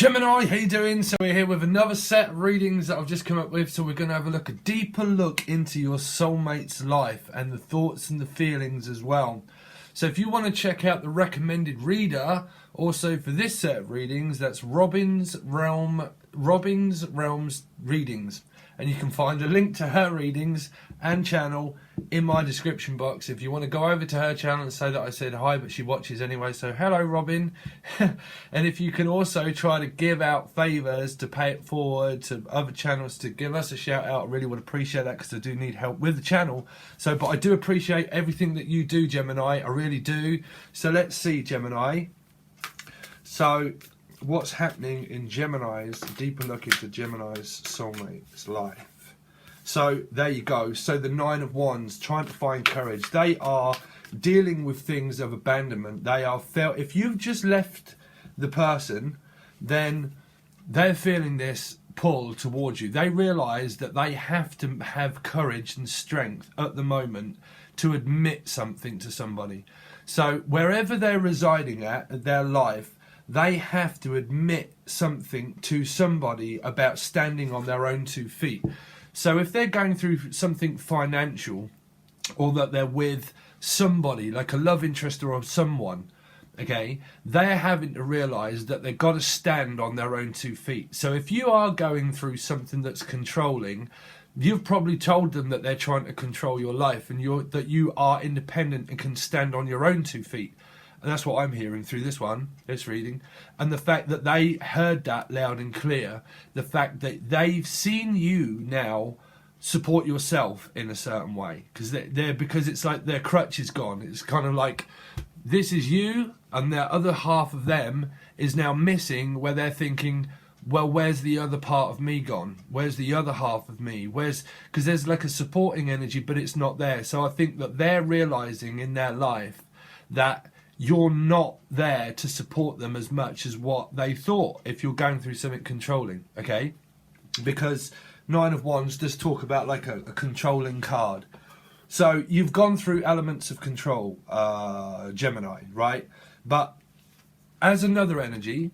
Gemini, how you doing? So we're here with another set of readings that I've just come up with. So we're going to have a deeper look into your soulmate's life and the thoughts and the feelings as well. So if you want to check out the recommended reader, also for this set of readings, that's Robin's Realms Readings. And you can find a link to her readings and channel in my description box. If you want to go over to her channel and say that I said hi, but she watches anyway, so hello Robin. And if you can also try to give out favours to pay it forward to other channels to give us a shout out, I really would appreciate that because I do need help with the channel. So, but I do appreciate everything that you do, Gemini, I really do. So let's see, Gemini. So what's happening in Gemini's, deeper look into Gemini's soulmate's life. So there you go. So the Nine of Wands, trying to find courage. They are dealing with things of abandonment. They are felt, if you've just left the person, then they're feeling this pull towards you. They realise that they have to have courage and strength at the moment to admit something to somebody. So wherever they're residing at their life, they have to admit something to somebody about standing on their own 2 feet. So if they're going through something financial, or that they're with somebody, like a love interest or someone, okay, they're having to realise that they've got to stand on their own 2 feet. So if you are going through something that's controlling, you've probably told them that they're trying to control your life and that you are independent and can stand on your own 2 feet. And that's what I'm hearing through this reading. And the fact that they heard that loud and clear, the fact that they've seen you now support yourself in a certain way. Because it's like their crutch is gone. It's kind of like, this is you, and the other half of them is now missing, where they're thinking, well, where's the other part of me gone? Where's the other half of me? Because there's like a supporting energy, but it's not there. So I think that they're realising in their life that you're not there to support them as much as what they thought if you're going through something controlling, okay? Because Nine of Wands does talk about like a controlling card. So you've gone through elements of control, Gemini, right? But as another energy,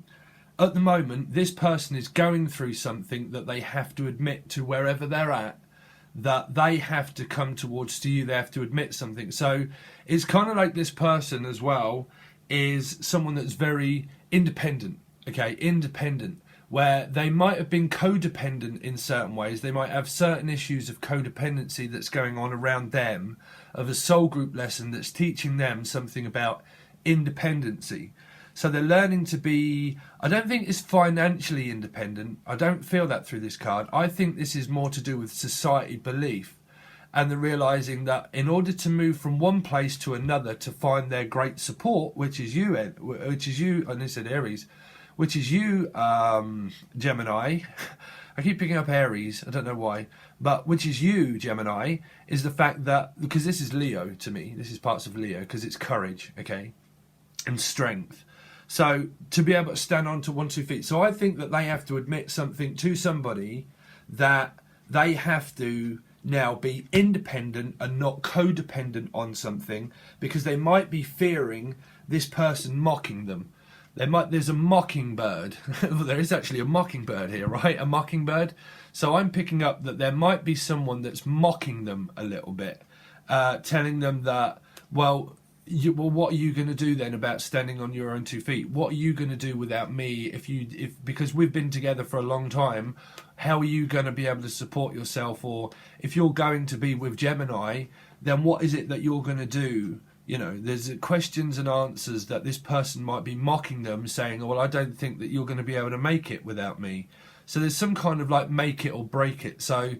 at the moment, this person is going through something that they have to admit to wherever they're at, that they have to come towards to you, they have to admit something. So it's kind of like this person as well is someone that's very independent, okay, independent, where they might have been codependent in certain ways. They might have certain issues of codependency that's going on around them, of a soul group lesson that's teaching them something about independency. So they're learning to be, I don't think it's financially independent. I don't feel that through this card. I think this is more to do with society belief and the realising that in order to move from one place to another to find their great support, which is you, and I said Aries, which is you, Gemini. I keep picking up Aries, I don't know why, but which is you, Gemini, is the fact that, because this is Leo to me, this is parts of Leo, because it's courage, okay, and strength. So to be able to stand on to 1 2 feet. So I think that they have to admit something to somebody, that they have to now be independent and not codependent on something, because they might be fearing this person mocking them. There's a mockingbird. There is actually a mockingbird here, right? A mockingbird. So I'm picking up that there might be someone that's mocking them a little bit, telling them that, well, what are you going to do then about standing on your own 2 feet? What are you going to do without me because we've been together for a long time? How are you going to be able to support yourself? Or if you're going to be with Gemini, then what is it that you're going to do? You know, there's questions and answers that this person might be mocking them, saying, well, I don't think that you're going to be able to make it without me. So there's some kind of like make it or break it. So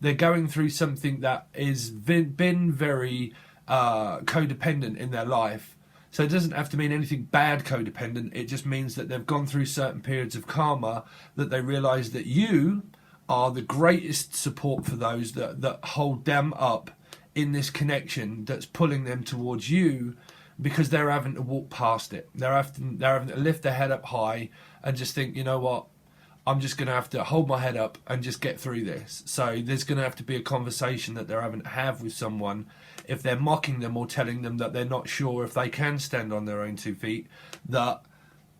they're going through something that is been very codependent in their life. So it doesn't have to mean anything bad codependent. It just means that they've gone through certain periods of karma, that they realise that you are the greatest support for those that hold them up in this connection, that's pulling them towards you, because they're having to walk past it. They're having to lift their head up high and just think, you know what, I'm just going to have to hold my head up and just get through this. So there's going to have to be a conversation that they're having to have with someone if they're mocking them or telling them that they're not sure if they can stand on their own 2 feet, that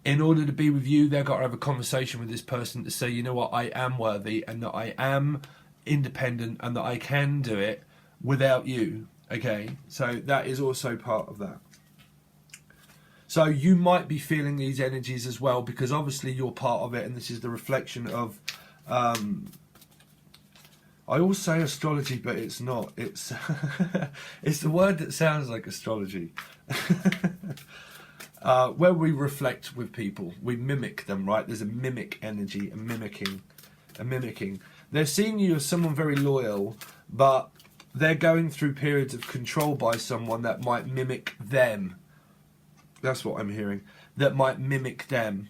in order to be with you, they've got to have a conversation with this person to say, you know what, I am worthy and that I am independent and that I can do it without you. Okay, so that is also part of that. So you might be feeling these energies as well, because obviously you're part of it, and this is the reflection of I always say astrology, but it's not. It's it's the word that sounds like astrology. Where we reflect with people, we mimic them, right? There's a mimic energy, a mimicking. They're seeing you as someone very loyal, but they're going through periods of control by someone that might mimic them. That's what I'm hearing. That might mimic them.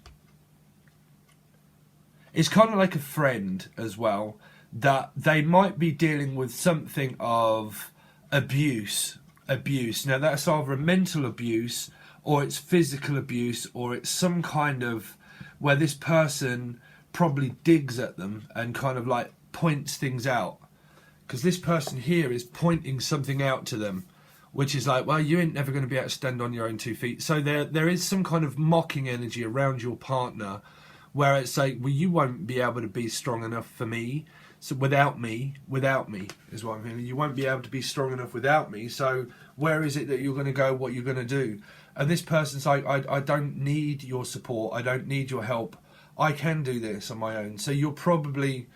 It's kind of like a friend as well, that they might be dealing with something of abuse. Now that's either a mental abuse, or it's physical abuse, or it's some kind of where this person probably digs at them and kind of like points things out. Because this person here is pointing something out to them, which is like, well, you ain't never going to be able to stand on your own 2 feet. So there is some kind of mocking energy around your partner, where it's like, well, you won't be able to be strong enough for me. So without me is what I'm hearing. You won't be able to be strong enough without me. So where is it that you're going to go? What you're going to do? And this person's like, I don't need your support. I don't need your help. I can do this on my own. So you're probably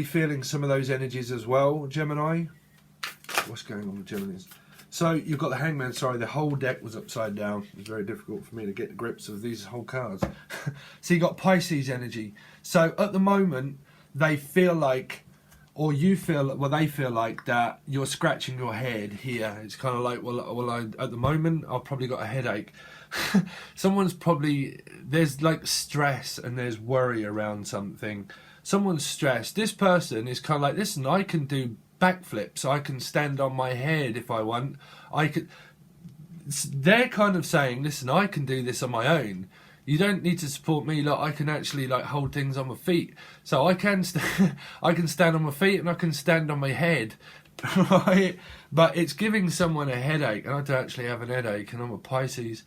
feeling some of those energies as well, Gemini. What's going on with Geminis? So you've got the Hangman. Sorry, the whole deck was upside down. It was very difficult for me to get the grips of these whole cards. So you got Pisces energy. So at the moment, they feel like, or you feel, well, they feel like that you're scratching your head here. It's kind of like, well, at the moment, I've probably got a headache. Someone's probably, there's like stress and there's worry around something. Someone's stressed. This person is kind of like, listen, I can do backflips. I can stand on my head if I want. I could. They're kind of saying, listen, I can do this on my own. You don't need to support me. Look, I can actually like hold things on my feet. So I can I can stand on my feet and I can stand on my head. Right? But it's giving someone a headache, and I don't actually have an headache, and I'm a Pisces.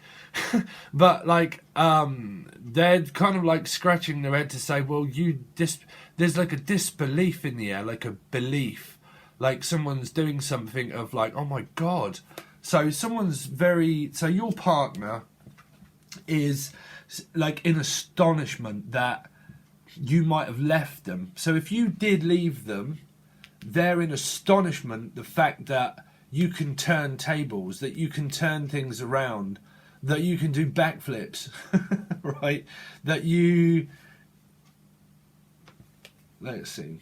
But like, they're kind of like scratching their head to say, well, there's like a disbelief in the air, like a belief, like someone's doing something of like, oh my God. So so your partner is like in astonishment that you might have left them. So if you did leave them, they're in astonishment the fact that you can turn tables, that you can turn things around, that you can do backflips, right? That you... Let's see.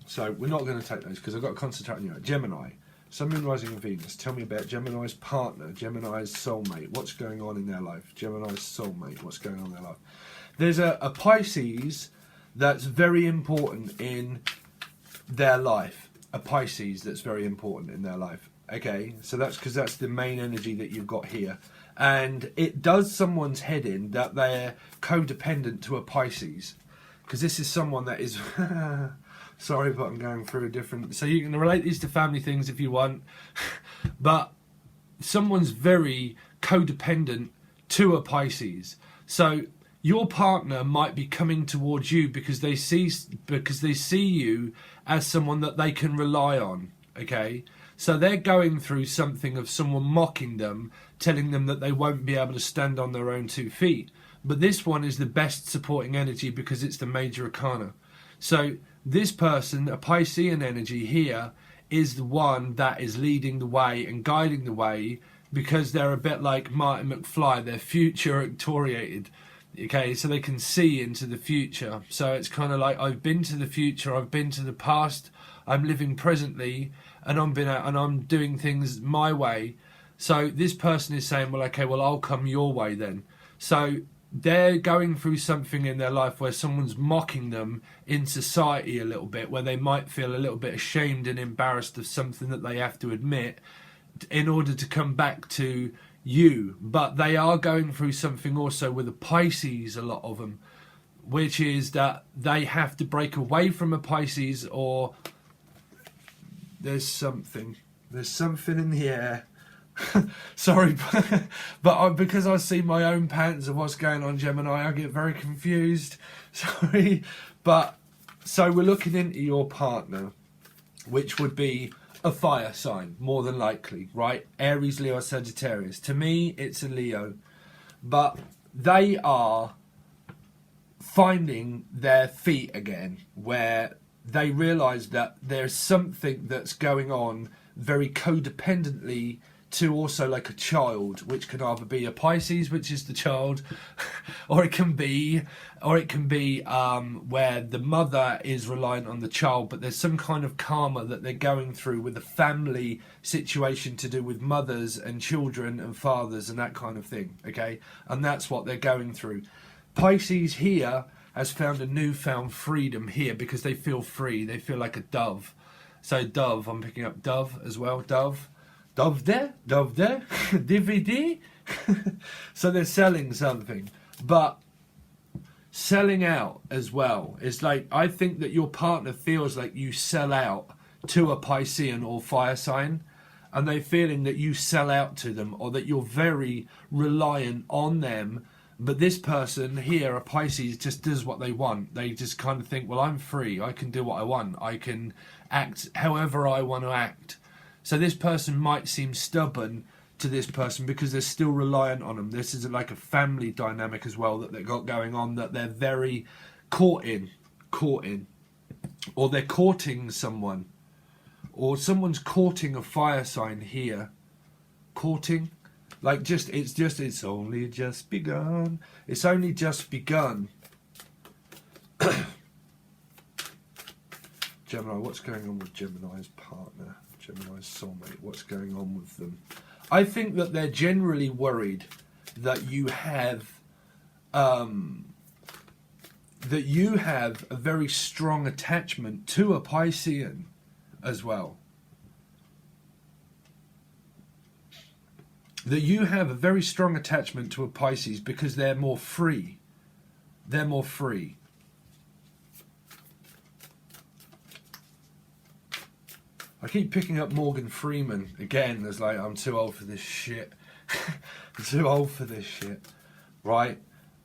So we're not going to take those because I've got to concentrate on you. Gemini, Sun, Moon, Rising and Venus. Tell me about Gemini's partner, Gemini's soulmate. What's going on in their life? Gemini's soulmate. What's going on in their life? There's a Pisces that's very important in their life. A Pisces that's very important in their life. Okay, so that's because that's the main energy that you've got here. And it does someone's head in that they're codependent to a Pisces. Because this is someone that is... Sorry, but I'm going through a different... So you can relate these to family things if you want. But someone's very codependent to a Pisces. So your partner might be coming towards you because they see you as someone that they can rely on. Okay? So they're going through something of someone mocking them, telling them that they won't be able to stand on their own 2 feet. But this one is the best supporting energy because it's the major arcana. So this person, a Piscean energy here, is the one that is leading the way and guiding the way because they're a bit like Martin McFly. They're future-oriented. Okay, so they can see into the future. So it's kind of like, I've been to the future, I've been to the past, I'm living presently, and I'm doing things my way. So this person is saying, well, okay, well, I'll come your way then. So they're going through something in their life where someone's mocking them in society a little bit, where they might feel a little bit ashamed and embarrassed of something that they have to admit in order to come back to you. But they are going through something also with a Pisces, a lot of them, which is that they have to break away from a Pisces, or there's something in the air. Sorry, but because I see my own patterns of what's going on, Gemini, I get very confused. Sorry. But, so we're looking into your partner, which would be a fire sign, more than likely, right? Aries, Leo, Sagittarius. To me, it's a Leo. But they are finding their feet again, where they realise that there's something that's going on very codependently to also like a child, which can either be a Pisces, which is the child, or it can be where the mother is reliant on the child, but there's some kind of karma that they're going through with a family situation to do with mothers and children and fathers and that kind of thing, okay? And that's what they're going through. Pisces here has found a newfound freedom here because they feel free. They feel like a dove. So dove, I'm picking up dove as well, dove. Dove there, DVD. So they're selling something, but selling out as well. It's like, I think that your partner feels like you sell out to a Piscean or fire sign, and they're feeling that you sell out to them or that you're very reliant on them. But this person here, a Pisces, just does what they want. They just kind of think, well, I'm free. I can do what I want. I can act however I want to act. So this person might seem stubborn to this person because they're still reliant on them. This is like a family dynamic as well that they've got going on, that they're very caught in, or they're courting someone, or someone's courting a fire sign here. Courting, like it's only just begun. It's only just begun. Gemini, what's going on with Gemini's partner? Gemini's soulmate, what's going on with them? I think that they're generally worried that you have a very strong attachment to a Piscean as well. That you have a very strong attachment to a Pisces because they're more free. They're more free. I keep picking up Morgan Freeman again. There's like, I'm too old for this shit. I'm too old for this shit, right?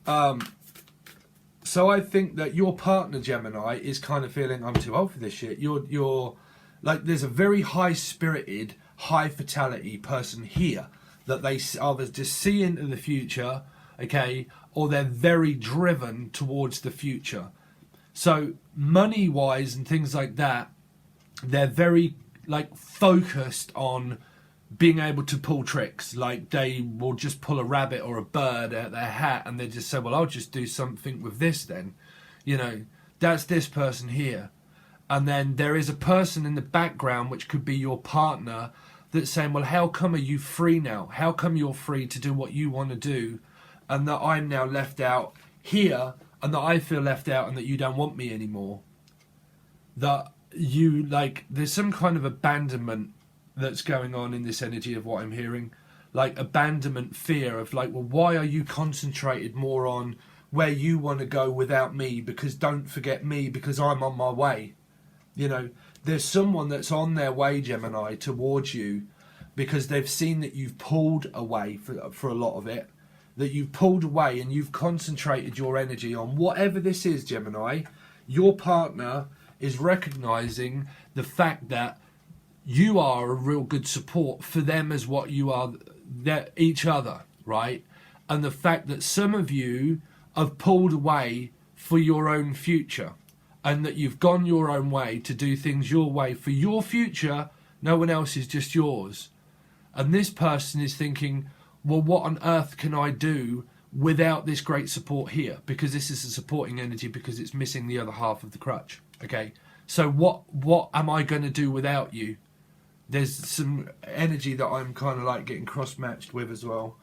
So I think that your partner, Gemini, is kind of feeling, I'm too old for this shit. You're like, there's a very high-spirited, high-fatality person here that they either just see into the future, okay, or they're very driven towards the future. So money-wise and things like that, they're very like focused on being able to pull tricks. Like they will just pull a rabbit or a bird out their hat and they just say, well, I'll just do something with this then. You know, that's this person here. And then there is a person in the background, which could be your partner, that's saying, well, how come are you free now? How come you're free to do what you want to do? And that I'm now left out here, and that I feel left out, and that you don't want me anymore. That you, like, there's some kind of abandonment that's going on in this energy of what I'm hearing. Like abandonment, fear of like, well, why are you concentrated more on where you want to go without me? Because don't forget me, because I'm on my way. You know, there's someone that's on their way, Gemini, towards you, because they've seen that you've pulled away for a lot of it. That you've pulled away and you've concentrated your energy on whatever this is, Gemini. Your partner is recognizing the fact that you are a real good support for them as what you are each other, right? And the fact that some of you have pulled away for your own future, and that you've gone your own way to do things your way for your future. No one else is, just yours. And this person is thinking, well, what on earth can I do without this great support here? Because this is a supporting energy, because it's missing the other half of the crutch. Okay, so what am I going to do without you? There's some energy that I'm kind of like getting cross-matched with as well.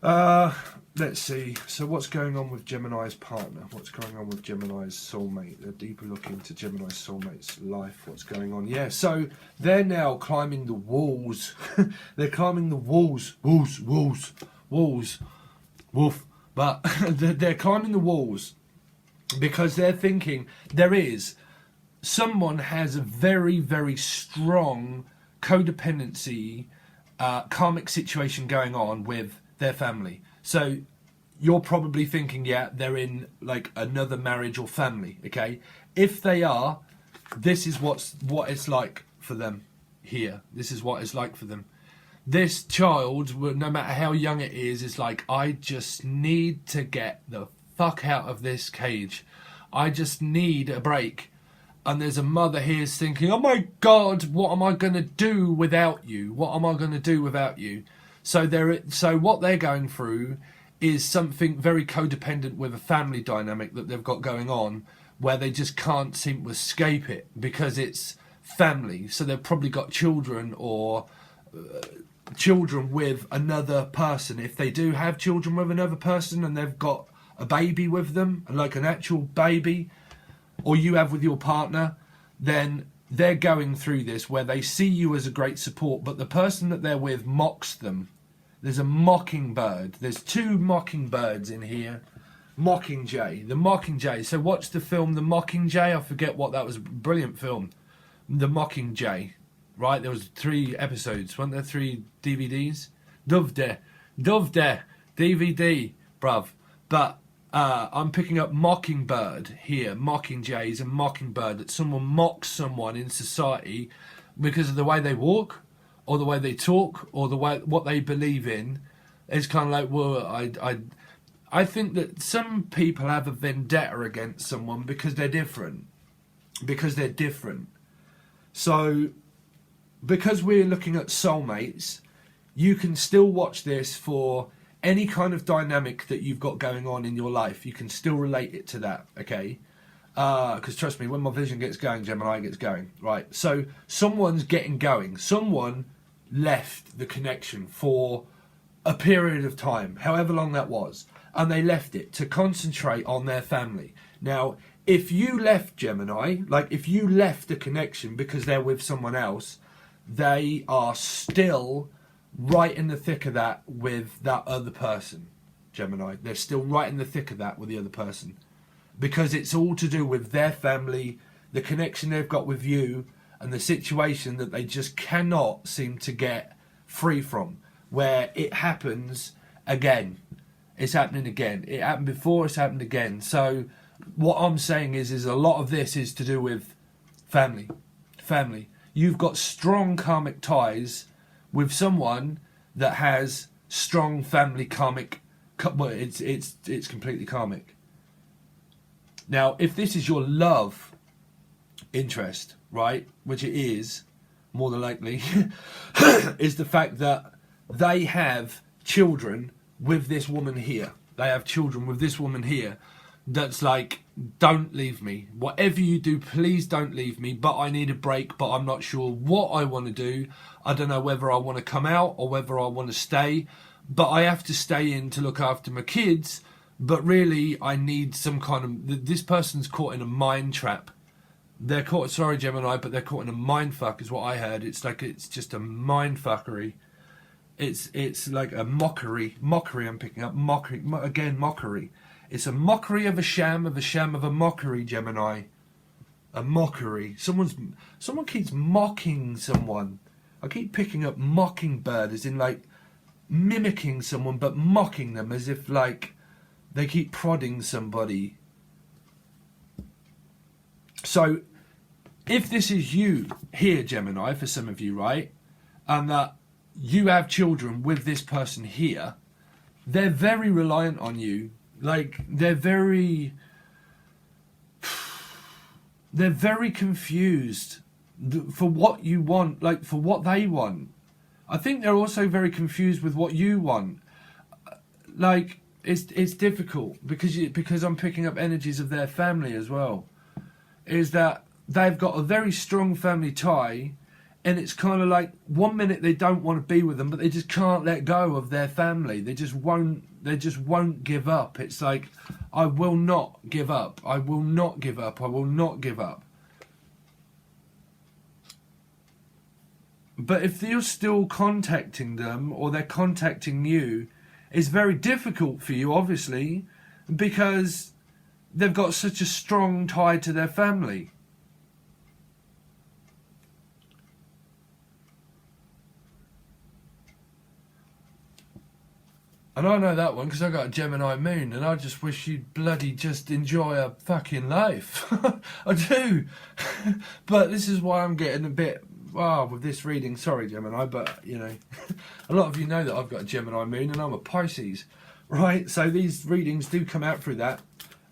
Let's see. So what's going on with Gemini's partner? What's going on with Gemini's soulmate? A deeper look into Gemini's soulmate's life. What's going on? Yeah, so they're now climbing the walls. They're climbing the walls. Walls. Woof. But they're climbing the walls because they're thinking someone has a very, very strong codependency karmic situation going on with their family. So you're probably thinking, yeah, they're in like another marriage or family, okay? If they are, this is what it's like for them here. This is what it's like for them. This child, no matter how young it is like, I just need to get the fuck out of this cage. I just need a break. And there's a mother here thinking, oh my God, what am I going to do without you? What am I going to do without you? So what they're going through is something very codependent with a family dynamic that they've got going on, where they just can't seem to escape it because it's family. So they've probably got children or children with another person. If they do have children with another person and they've got a baby with them, like an actual baby, or you have with your partner, then they're going through this where they see you as a great support, but the person that they're with mocks them. There's a mockingbird. There's two mockingbirds in here. Mockingjay. The Mockingjay. So watch the film The Mockingjay. I forget what that was. Brilliant film. The Mockingjay. Right? There was 3 episodes. Weren't there 3 DVDs? Dovde. DVD. Bruv. But I'm picking up Mockingbird here. Mockingjay is a mockingbird. That someone mocks someone in society because of the way they walk, or the way they talk, or the way what they believe in. It's kind of like, well, I think that some people have a vendetta against someone because they're different. So, because we're looking at soulmates, you can still watch this for any kind of dynamic that you've got going on in your life. You can still relate it to that, okay? Because trust me, when my vision gets going, Gemini gets going, right? So someone's getting going. Someone left the connection for a period of time, however long that was, and they left it to concentrate on their family. Now, if you left Gemini, like if you left the connection because they're with someone else, they are still right in the thick of that with that other person, Gemini. They're still right in the thick of that with the other person. Because it's all to do with their family, the connection they've got with you, and the situation that they just cannot seem to get free from. Where it happens again. It's happening again. It happened before, it's happened again. So what I'm saying is a lot of this is to do with family. Family. You've got strong karmic ties with someone that has strong family karmic. Well, it's completely karmic. Now, if this is your love interest, right, which it is, more than likely, is the fact that they have children with this woman here. They have children with this woman here that's like, don't leave me. Whatever you do, please don't leave me. But I need a break, but I'm not sure what I want to do. I don't know whether I want to come out or whether I want to stay. But I have to stay in to look after my kids. But really, I need some kind of... This person's caught in a mind trap. They're caught... Sorry, Gemini, but they're caught in a mind fuck, is what I heard. It's like, it's just a mind fuckery. It's like a mockery. Mockery I'm picking up. Mockery. Again, mockery. It's a mockery of a sham of a mockery, Gemini. A mockery. Someone keeps mocking someone. I keep picking up mockingbird, as in like mimicking someone, but mocking them as if like they keep prodding somebody. So, if this is you here, Gemini, for some of you, right, and that you have children with this person here, they're very reliant on you. Like, they're very confused for what you want, like for what they want. I think they're also very confused with what you want. Like, it's difficult because I'm picking up energies of their family as well. Is that they've got a very strong family tie, and it's kind of like 1 minute they don't want to be with them, but they just can't let go of their family. They just won't give up. It's like, I will not give up. I will not give up. I will not give up. But if you're still contacting them, or they're contacting you, it's very difficult for you, obviously, because they've got such a strong tie to their family. And I know that one because I got a Gemini moon, and I just wish you'd bloody just enjoy a fucking life. I do. But this is why I'm getting a bit, with this reading, sorry Gemini, but you know, a lot of you know that I've got a Gemini moon and I'm a Pisces, right? So these readings do come out through that.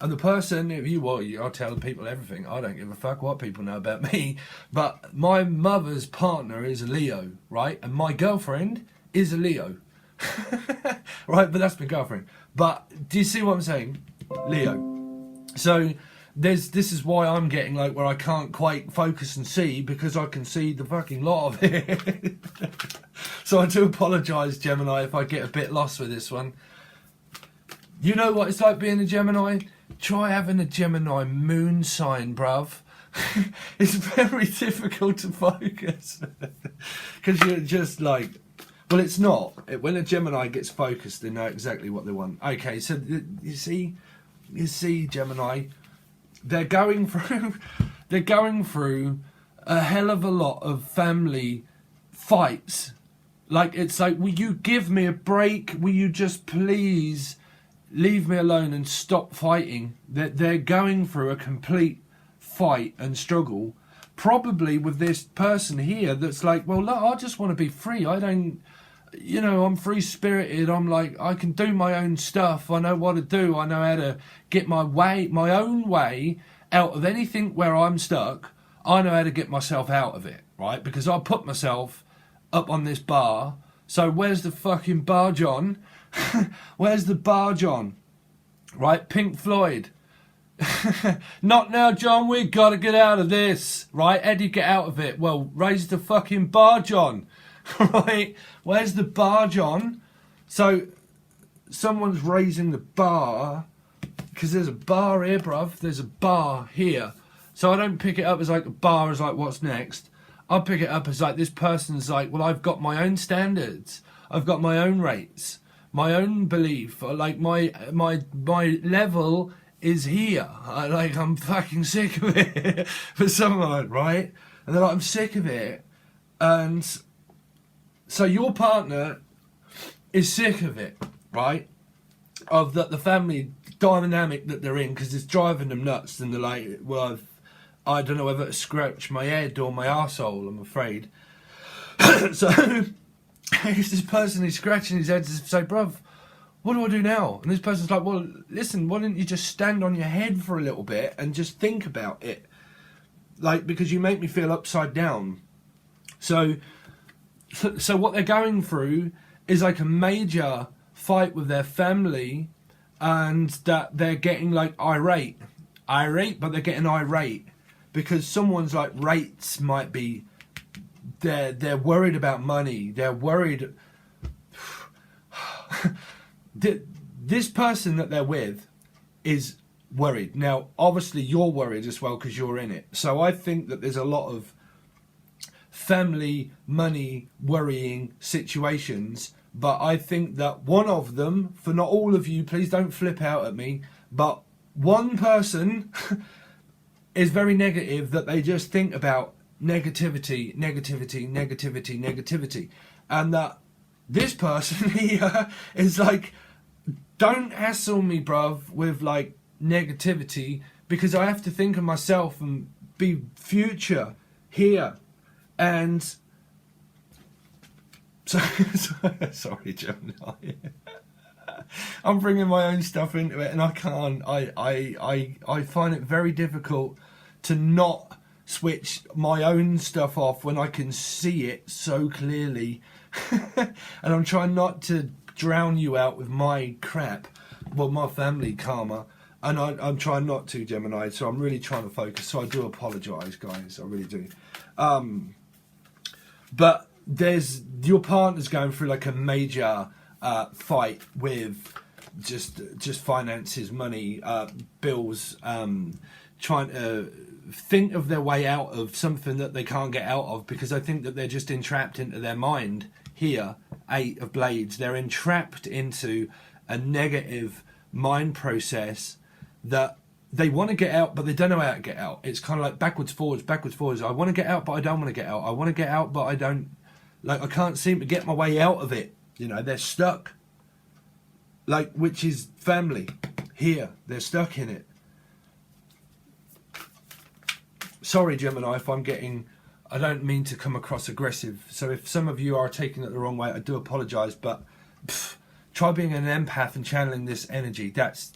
And the person, I'll tell people everything. I don't give a fuck what people know about me. But my mother's partner is a Leo, right? And my girlfriend is a Leo. Right, but that's my girlfriend. But do you see what I'm saying? Leo. So this is why I'm getting like where I can't quite focus and see, because I can see the fucking lot of it. So I do apologise, Gemini, if I get a bit lost with this one. You know what it's like being a Gemini? Try having a Gemini moon sign, bruv. It's very difficult to focus. Because you're just like... Well, it's not. When a Gemini gets focused, they know exactly what they want. Okay, so you see, Gemini, they're going through a hell of a lot of family fights. Like, it's like, will you give me a break? Will you just please leave me alone and stop fighting? They're going through a complete fight and struggle, probably with this person here that's like, well, look, I just want to be free. I don't, you know, I'm free spirited. I'm like, I can do my own stuff. I know what to do. I know how to get my own way out of anything where I'm stuck. I know how to get myself out of it, right? Because I put myself up on this bar. So where's the fucking bar, John? Where's the bar, John? Right, Pink Floyd. Not now, John, we gotta get out of this. Right, Eddie, get out of it. Well, raise the fucking bar, John. Right, where's the bar, John? So someone's raising the bar, because there's a bar here, bruv. There's a bar here. So I don't pick it up as like a bar as like what's next. I pick it up as like this person's like, well, I've got my own standards. I've got my own rates, my own belief. Like my level is here. I'm fucking sick of it. For someone, right? And they're like, I'm sick of it. And so your partner is sick of it, right? Of the family dynamic that they're in, because it's driving them nuts. And they're like, well, I don't know whether to scratch my head or my arsehole, I'm afraid. So this person is scratching his head to say, bruv, what do I do now? And this person's like, well, listen, why don't you just stand on your head for a little bit and just think about it? Like, because you make me feel upside down. So what they're going through is like a major fight with their family, and that they're getting like irate, but they're getting irate because someone's like rates might be, they're worried about money. They're worried. This person that they're with is worried. Now, obviously, you're worried as well because you're in it. So I think that there's a lot of family, money, worrying situations. But I think that one of them, for not all of you, please don't flip out at me, but one person is very negative, that they just think about negativity. And that this person here is like, don't hassle me, bruv, with like negativity, because I have to think of myself and be future here. And so, sorry, Gemini. I'm bringing my own stuff into it, and I can't. I find it very difficult to not switch my own stuff off when I can see it so clearly. And I'm trying not to drown you out with my crap, well, my family karma, and I'm trying not to, Gemini. So I'm really trying to focus. So I do apologise, guys. I really do. But there's your partner's going through like a major fight with just finances, money, bills, trying to think of their way out of something that they can't get out of, because I think that they're just entrapped into their mind here. 8 of Blades. They're entrapped into a negative mind process that they want to get out, but they don't know how to get out. It's kind of like backwards, forwards. I want to get out, but I don't want to get out. I want to get out, but I don't. Like, I can't seem to get my way out of it. You know, they're stuck. like, which is family. Here, they're stuck in it. Sorry, Gemini, if I'm getting, I don't mean to come across aggressive. So if some of you are taking it the wrong way, I do apologise. But try being an empath and channeling this energy. That's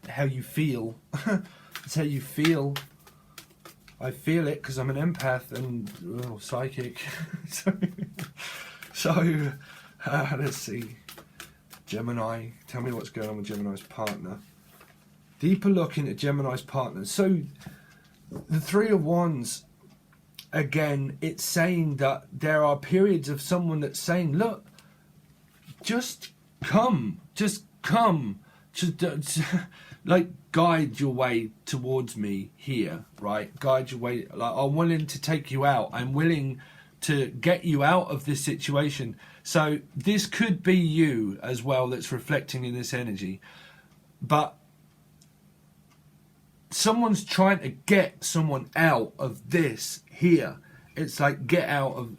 how you feel. That's how you feel. I feel it because I'm an empath and psychic. so let's see. Gemini, tell me what's going on with Gemini's partner. Deeper look into Gemini's partner. So the Three of Wands, again, it's saying that there are periods of someone that's saying, look, just come, like, guide your way towards me here, right? Guide your way. Like, I'm willing to take you out. I'm willing to get you out of this situation. So this could be you as well that's reflecting in this energy. But someone's trying to get someone out of this here. It's like, get out of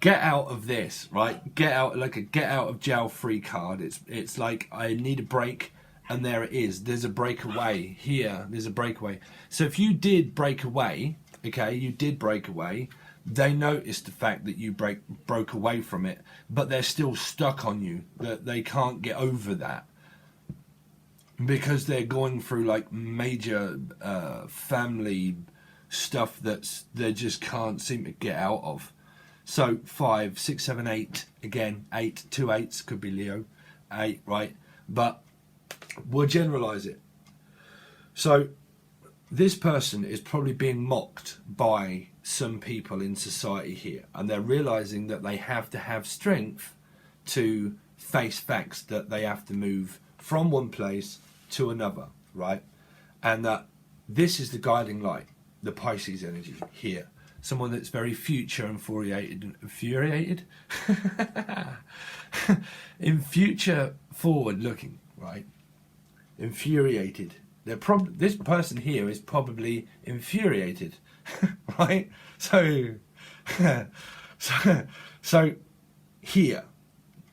get out of this, right? Get out, like a get out of jail free card. It's like, I need a break, and there it is. There's a breakaway here. There's a breakaway. So if you did break away, okay, you did break away, they noticed the fact that you broke away from it, but they're still stuck on you. That they can't get over that because they're going through like major family stuff that's they just can't seem to get out of. So 5, 6, 7, 8, again 8, 2 8s, could be Leo, 8, right? But we'll generalize it. So this person is probably being mocked by some people in society here, and they're realizing that they have to have strength to face facts, that they have to move from one place to another, right? And that this is the guiding light, the Pisces energy here. Someone that's very future infuriated, in future forward looking, right? Infuriated. This person here is probably infuriated, right? So here,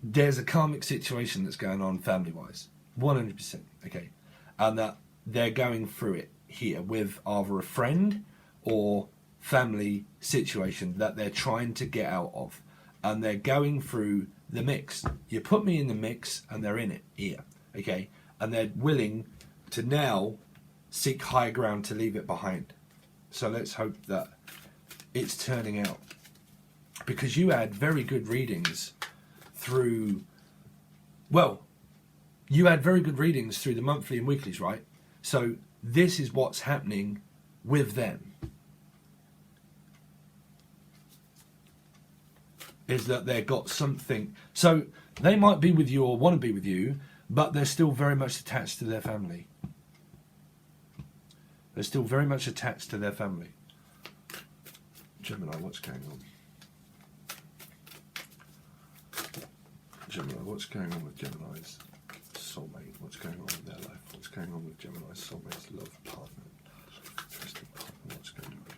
there's a karmic situation that's going on family-wise, 100%, okay? And that they're going through it here with either a friend or family situation that they're trying to get out of, and they're going through the mix. You put me in the mix and they're in it here, okay? And they're willing to now seek higher ground to leave it behind. So let's hope that it's turning out, because you had very good readings through, well, you had very good readings through the monthly and weeklies, right? So this is what's happening with them, is that they've got something. So they might be with you or want to be with you, but they're still very much attached to their family. They're still very much attached to their family. Gemini, what's going on? Gemini, what's going on with Gemini's soulmate? What's going on with their life? What's going on with Gemini's soulmate's love partner? Interesting partner, what's going on with them?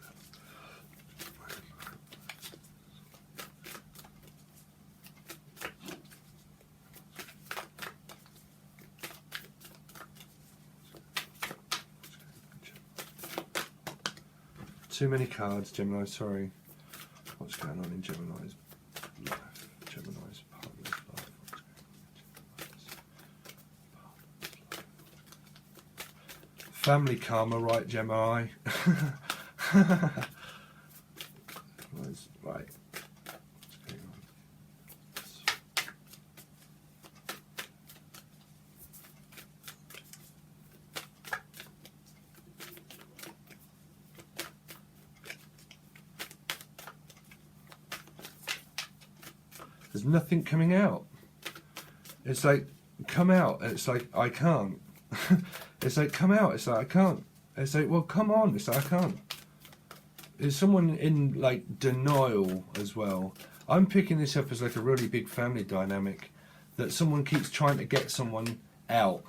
Too many cards, Gemini, sorry. What's going on in Gemini's life? Gemini's partner's life. What's going on in Gemini's life? Family karma, right, Gemini? Right. What's going on? There's nothing coming out. It's like, come out. It's like, I can't. It's like, come out. It's like, I can't. It's like, well, come on. It's like, I can't. There's someone in like denial as well. I'm picking this up as like a really big family dynamic, that someone keeps trying to get someone out.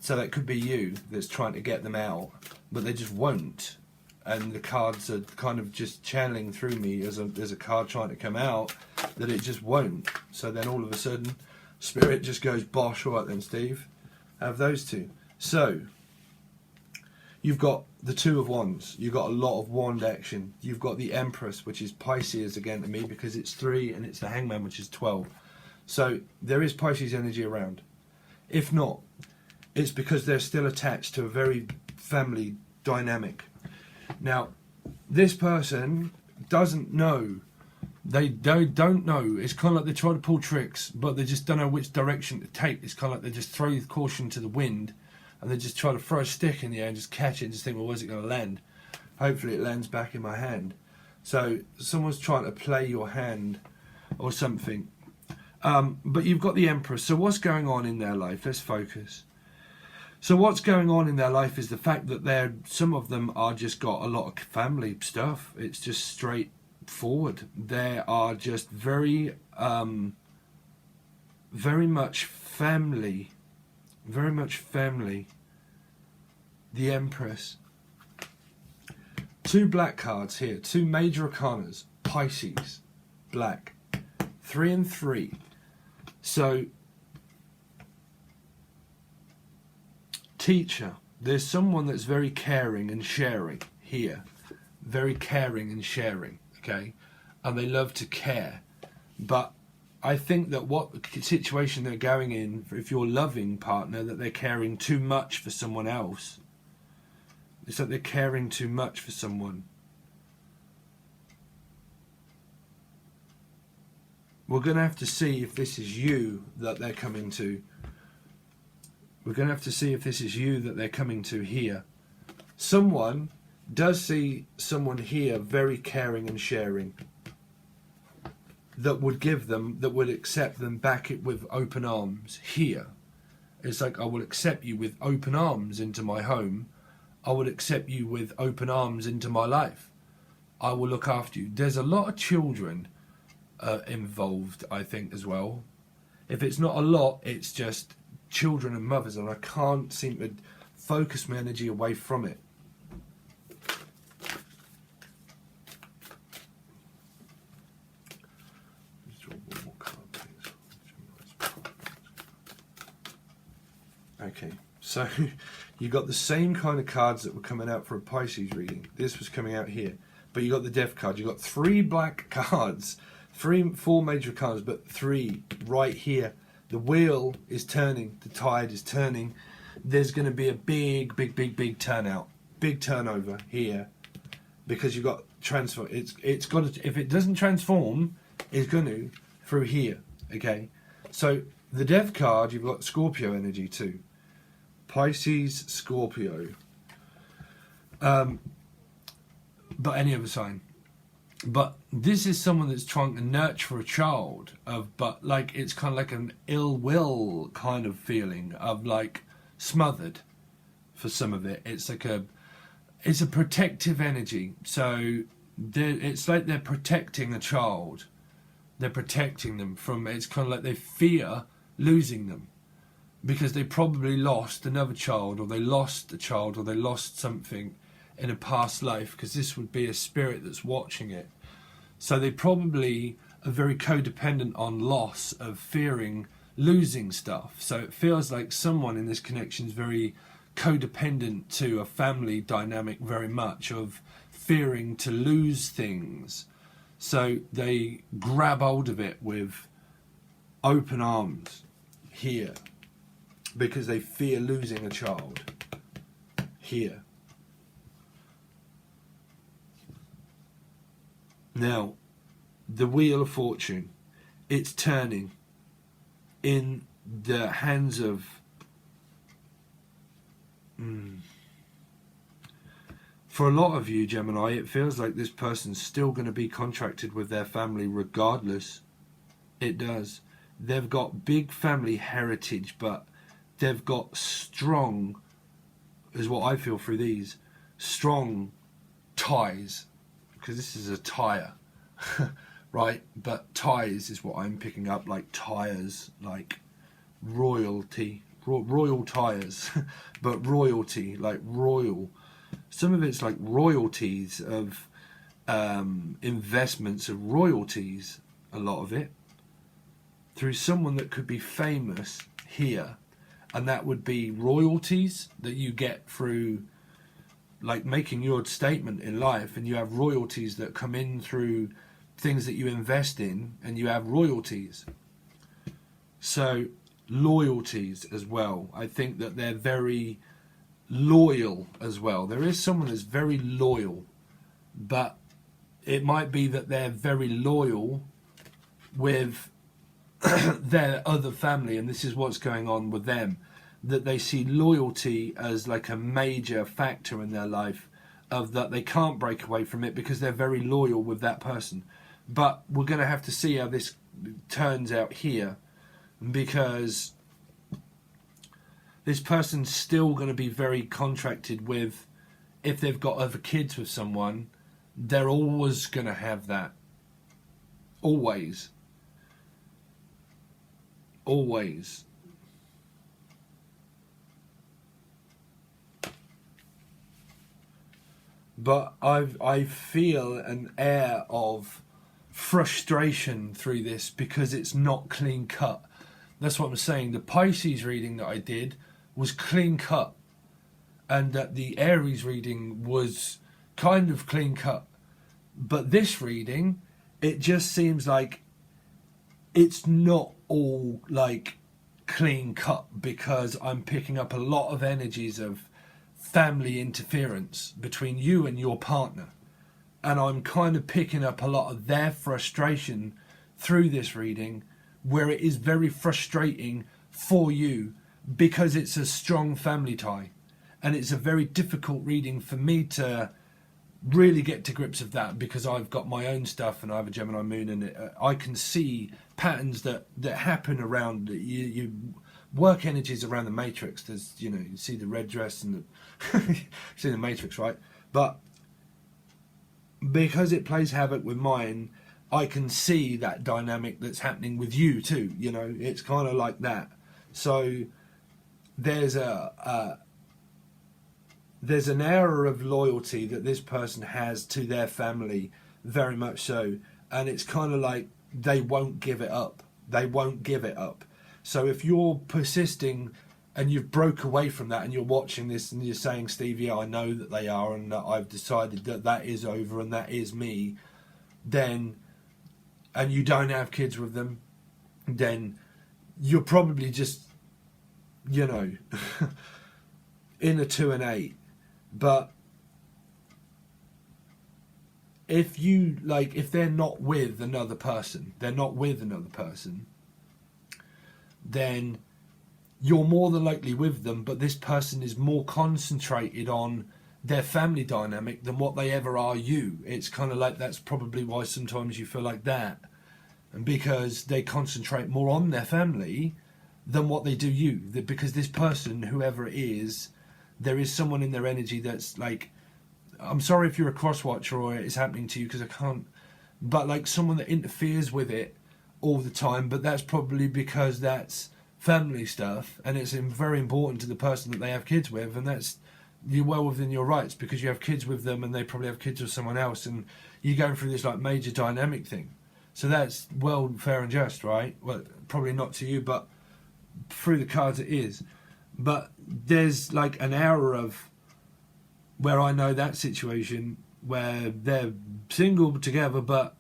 So that could be you that's trying to get them out, but they just won't. And the cards are kind of just channeling through me as there's a card trying to come out, that it just won't. So then all of a sudden, Spirit just goes, bosh, all right then, Steve. Have those two. So, you've got the Two of Wands. You've got a lot of wand action. You've got the Empress, which is Pisces again to me, because it's 3, and it's the Hangman, which is 12. So, there is Pisces energy around. If not, it's because they're still attached to a very family dynamic. Now, this person doesn't know. They don't know. It's kind of like they try to pull tricks, but they just don't know which direction to take. It's kind of like they just throw caution to the wind, and they just try to throw a stick in the air and just catch it and just think, well, where's it going to land? Hopefully it lands back in my hand. So someone's trying to play your hand or something. But you've got the Empress. So what's going on in their life? Let's focus. So what's going on in their life is the fact that some of them are just got a lot of family stuff. It's just straightforward. They are just very much family. Very much family. The Empress. 2 black cards here. 2 major arcanas. Pisces. Black. 3 and 3. So, teacher. There's someone that's very caring and sharing here. Very caring and sharing. Okay? And they love to care. But I think that what situation they're going in, if you're loving partner, that they're caring too much for someone else. It's like they're caring too much for someone. We're going to have to see if this is you that they're coming to. We're going to have to see if this is you that they're coming to here. Someone does see someone here very caring and sharing. That would give them, that would accept them back with open arms here. It's like, I will accept you with open arms into my home. I will accept you with open arms into my life. I will look after you. There's a lot of children involved, I think, as well. If it's not a lot, it's just children and mothers, and I can't seem to focus my energy away from it. Okay, so you got the same kind of cards that were coming out for a Pisces reading. This was coming out here, but you got the Death card. You got 3 black cards, 4 major cards, but 3 right here. The wheel is turning, the tide is turning. There's going to be a big turnout, big turnover here, because you've got transfer. It's got to, if it doesn't transform, it's going to through here. Okay, so the Death card, you've got Scorpio energy too. Pisces, Scorpio, but any other sign. But this is someone that's trying to nurture a child but like it's kind of like an ill will kind of feeling of like smothered for some of it. It's like it's a protective energy. So it's like they're protecting a child. They're protecting them from, it's kind of like they fear losing them. Because they probably lost another child, or they lost a child, or they lost something in a past life, because this would be a spirit that's watching it. So they probably are very codependent on loss, of fearing losing stuff. So it feels like someone in this connection is very codependent to a family dynamic, very much of fearing to lose things. So they grab hold of it with open arms here, because they fear losing a child here. Now, the Wheel of Fortune, it's turning in the hands of for a lot of you, Gemini, it feels like this person's still going to be contracted with their family regardless. It does. They've got big family heritage, but they've got strong, is what I feel through these, strong ties, because this is a tire, right? But ties is what I'm picking up, like tires, like royalty, royal tires, but royalty, like royal. Some of it's like royalties of investments of royalties, a lot of it. through someone that could be famous here, and that would be royalties that you get through like making your statement in life, and you have royalties that come in through things that you invest in, and you have royalties. So loyalties as well. I think that they're very loyal as well. There is someone that's very loyal, but it might be that they're very loyal with their other family, and this is what's going on with them, that they see loyalty as like a major factor in their life, of that they can't break away from it because they're very loyal with that person. But we're going to have to see how this turns out here, because this person's still going to be very contracted with, if they've got other kids with someone, they're always going to have that. Always. Always. But I feel an air of frustration through this because it's not clean cut. That's what I'm saying. The Pisces reading that I did was clean cut, and that the Aries reading was kind of clean cut. But this reading, it just seems like it's not all like clean cut, because I'm picking up a lot of energies of family interference between you and your partner, and I'm kind of picking up a lot of their frustration through this reading, where it is very frustrating for you because it's a strong family tie, and it's a very difficult reading for me to really get to grips of that, because I've got my own stuff and I have a Gemini moon, and I can see patterns that happen around you work energies around the matrix. There's, you know, you see the red dress and the you see the matrix, right? But because it plays havoc with mine, I can see that dynamic that's happening with you too. You know, it's kind of like that. So there's there's an air of loyalty that this person has to their family, very much so, and it's kind of like they won't give it up. They won't give it up. So if you're persisting and you've broke away from that, and you're watching this and you're saying, Steve, yeah, I know that they are, and that I've decided that that is over and that is me, then, and you don't have kids with them, then you're probably just, you know, in a 2 and 8. But if you, like, if they're not with another person, then you're more than likely with them, but this person is more concentrated on their family dynamic than what they ever are you. It's kind of like, that's probably why sometimes you feel like that, and because they concentrate more on their family than what they do you. Because this person, whoever it is, there is someone in their energy that's like, I'm sorry if you're a cross-watcher or it's happening to you, because I can't, but like someone that interferes with it all the time, but that's probably because that's family stuff, and it's very important to the person that they have kids with, and that's, you're well within your rights because you have kids with them and they probably have kids with someone else, and you're going through this like major dynamic thing. So that's well, fair and just, right? Well, probably not to you, but through the cards it is. But there's like an hour of where I know that situation where they're single together, but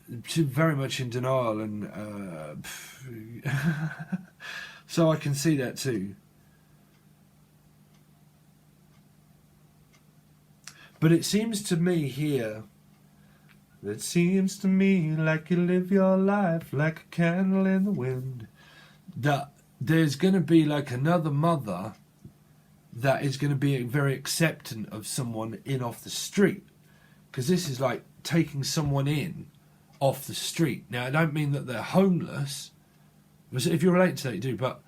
very much in denial, and so I can see that too. But it seems to me here, it seems to me like you live your life like a candle in the wind, that there's going to be like another mother that is going to be very acceptant of someone in off the street, because this is like taking someone in off the street. Now, I don't mean that they're homeless. If you're related to that, you do. But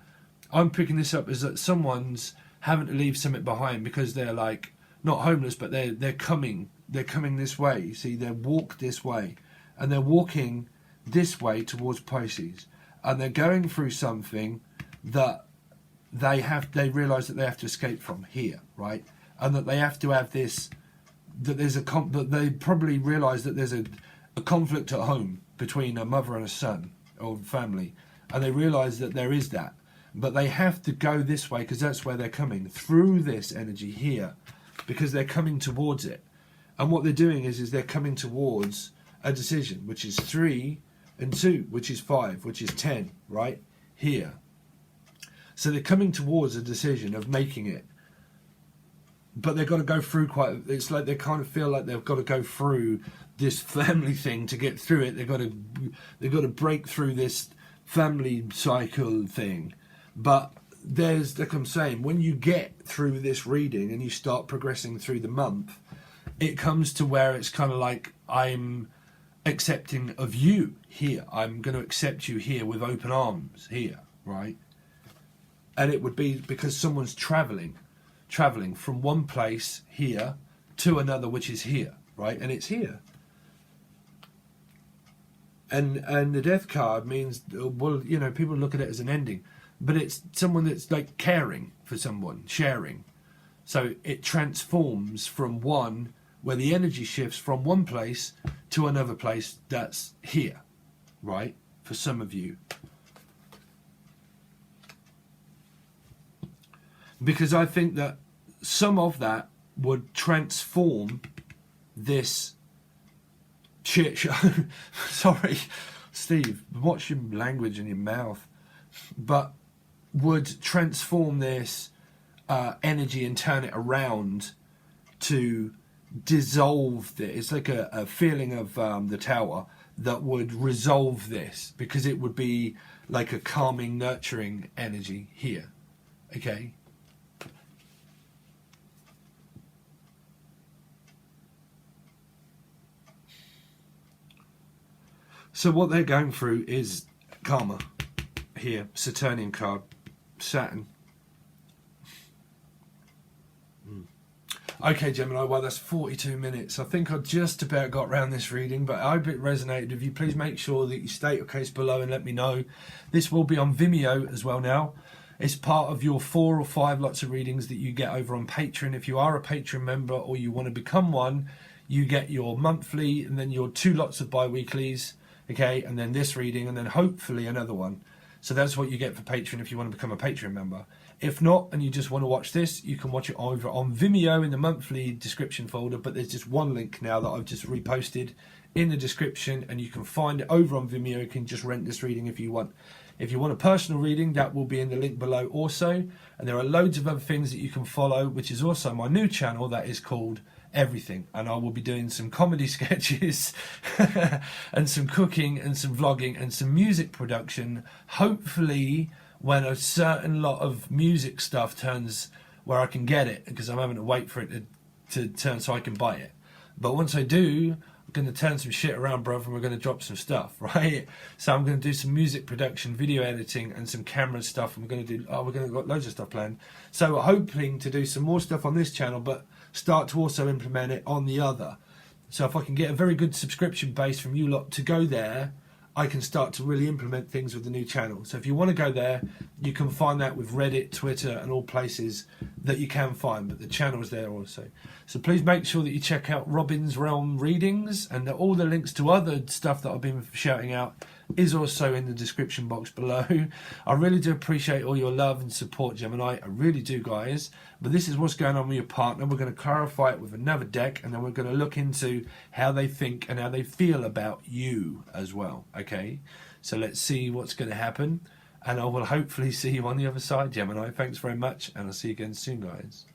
I'm picking this up as that someone's having to leave something behind because they're like not homeless, but they're coming this way. You see, they walk this way, and they're walking this way towards Pisces, and they're going through something that they realise that they have to escape from here, right? And that they have to have this, that there's that they probably realise that there's a conflict at home between a mother and a son, or family, and they realise that there is that. But they have to go this way because that's where they're coming, through this energy here, because they're coming towards it. And what they're doing is they're coming towards a decision, which is 3 and 2, which is 5, which is 10, right? Here. So they're coming towards a decision of making it. But they've got to go through it's like they kind of feel like they've got to go through this family thing to get through it. They've got to break through this family cycle thing. But there's, like I'm saying, when you get through this reading and you start progressing through the month, it comes to where it's kind of like, I'm accepting of you here. I'm going to accept you here with open arms here, right? And it would be because someone's traveling from one place here to another, which is here, right? And it's here. And the death card means, well, you know, people look at it as an ending, but it's someone that's like caring for someone, sharing. So it transforms from one, where the energy shifts from one place to another place that's here, right? For some of you. Because I think that some of that would transform this shit show. Sorry, Steve, watch your language in your mouth. But would transform this energy and turn it around to dissolve this. It's like a feeling of the tower that would resolve this, because it would be like a calming, nurturing energy here. Okay? So what they're going through is karma here, Saturnian card, Saturn. Okay, Gemini, well, that's 42 minutes. I think I just about got around this reading, but I hope it resonated with you. Please make sure that you state your case below and let me know. This will be on Vimeo as well now. It's part of your 4 or 5 lots of readings that you get over on Patreon. If you are a Patreon member or you want to become one, you get your monthly and then your 2 lots of bi-weeklies, okay, and then this reading and then hopefully another one. So that's what you get for Patreon if you want to become a Patreon member. If not, and you just want to watch this, you can watch it over on Vimeo in the monthly description folder, but there's just one link now that I've just reposted in the description, and you can find it over on Vimeo. You can just rent this reading if you want. If you want a personal reading, that will be in the link below also, and there are loads of other things that you can follow, which is also my new channel that is called Everything, and I will be doing some comedy sketches and some cooking and some vlogging and some music production, hopefully when a certain lot of music stuff turns where I can get it, because I'm having to wait for it to turn so I can buy it. But once I do, I'm going to turn some shit around, brother, and we're going to drop some stuff, right? So I'm going to do some music production, video editing, and some camera stuff, and we're going to got loads of stuff planned. So we're hoping to do some more stuff on this channel, but start to also implement it on the other. So if I can get a very good subscription base from you lot to go there, I can start to really implement things with the new channel. So if you want to go there, you can find that with Reddit, Twitter, and all places that you can find, but the channel is there also. So please make sure that you check out Robin's Realm Readings, and that all the links to other stuff that I've been shouting out is also in the description box below. I really do appreciate all your love and support, Gemini. I really do, guys. But this is what's going on with your partner. We're going to clarify it with another deck, and then we're going to look into how they think and how they feel about you as well. Okay? So let's see what's going to happen. And I will hopefully see you on the other side, Gemini. Thanks very much, and I'll see you again soon, guys.